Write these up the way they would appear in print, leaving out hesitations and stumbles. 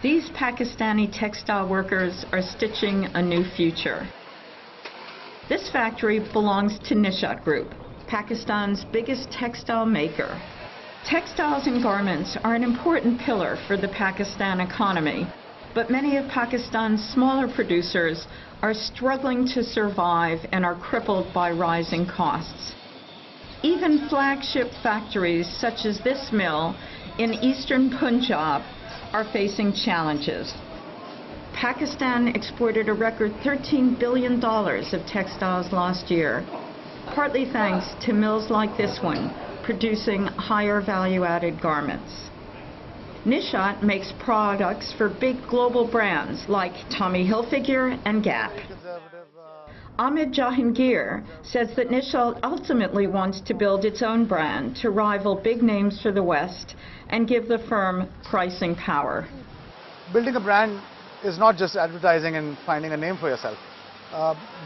These Pakistani textile workers are stitching a new future. This factory belongs to Nishat Group, Pakistan's biggest textile maker. Textiles and garments are an important pillar for the Pakistan economy, but many of Pakistan's smaller producers are struggling to survive and are crippled by rising costs. Even flagship factories such as this mill in eastern Punjab are facing challenges. Pakistan exported a record $13 billion of textiles last year, partly thanks to mills like this one producing higher value-added garments. Nishat makes products for big global brands like Tommy Hilfiger and Gap. Ahmed Jahangir says that Nishat ultimately wants to build its own brand to rival big names for the West and give the firm pricing power. Building a brand is not just advertising and finding a name for yourself.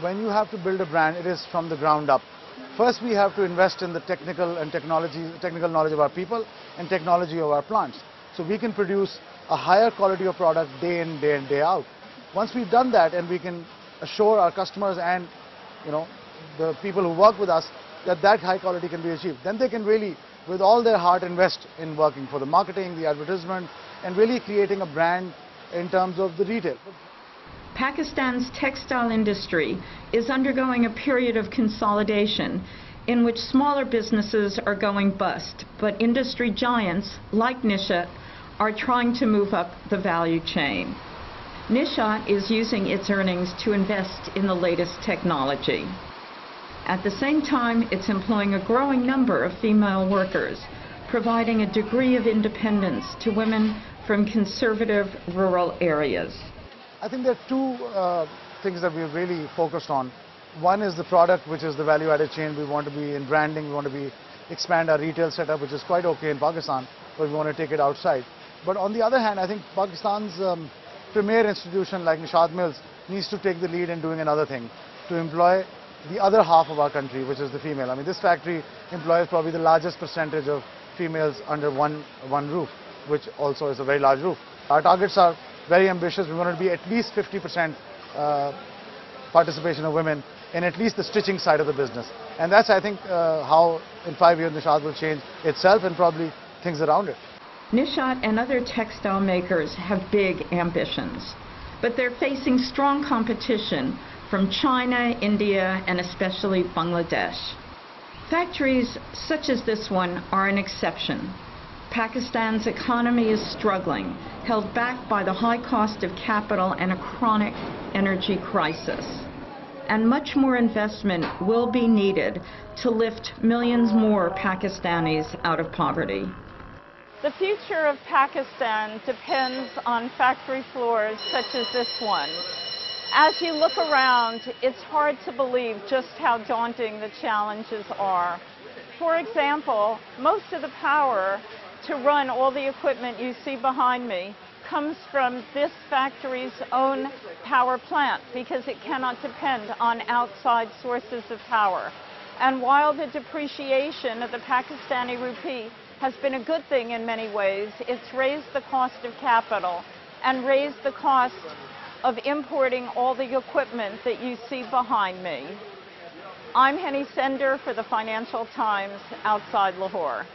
When you have to build a brand, it is from the ground up. First, we have to invest in the technical knowledge of our people and technology of our plants, so we can produce a higher quality of product day in, day out. Once we've done that, and we can assure our customers and the people who work with us that that high quality can be achieved, then they can really, with all their heart, invest in working for the marketing, the advertisement, and really creating a brand in terms of the retail. Pakistan's textile industry is undergoing a period of consolidation in which smaller businesses are going bust, but industry giants like Nishat are trying to move up the value chain. Nishat is using its earnings to invest in the latest technology. At the same time, it's employing a growing number of female workers, providing a degree of independence to women from conservative rural areas. I think there are two things that we've really focused on. One is the product, which is the value-added chain. We want to be in branding, we want to expand our retail setup, which is quite okay in Pakistan, but we want to take it outside. But on the other hand, I think Pakistan's premier institution like Nishat Mills needs to take the lead in doing another thing, to employ the other half of our country, which is the female. I mean, this factory employs probably the largest percentage of females under one roof, which also is a very large roof. Our targets are very ambitious. We want to be at least 50% participation of women in at least the stitching side of the business. And that's, I think, how in 5 years Nishat will change itself and probably things around it. Nishat and other textile makers have big ambitions, but they're facing strong competition from China, India, and especially Bangladesh. Factories such as this one are an exception. Pakistan's economy is struggling, held back by the high cost of capital and a chronic energy crisis. And much more investment will be needed to lift millions more Pakistanis out of poverty. The future of Pakistan depends on factory floors such as this one. As you look around, it's hard to believe just how daunting the challenges are. For example, most of the power to run all the equipment you see behind me comes from this factory's own power plant because it cannot depend on outside sources of power. And while the depreciation of the Pakistani rupee has been a good thing in many ways, it's raised the cost of capital and raised the cost of importing all the equipment that you see behind me. I'm Henny Sender for the Financial Times outside Lahore.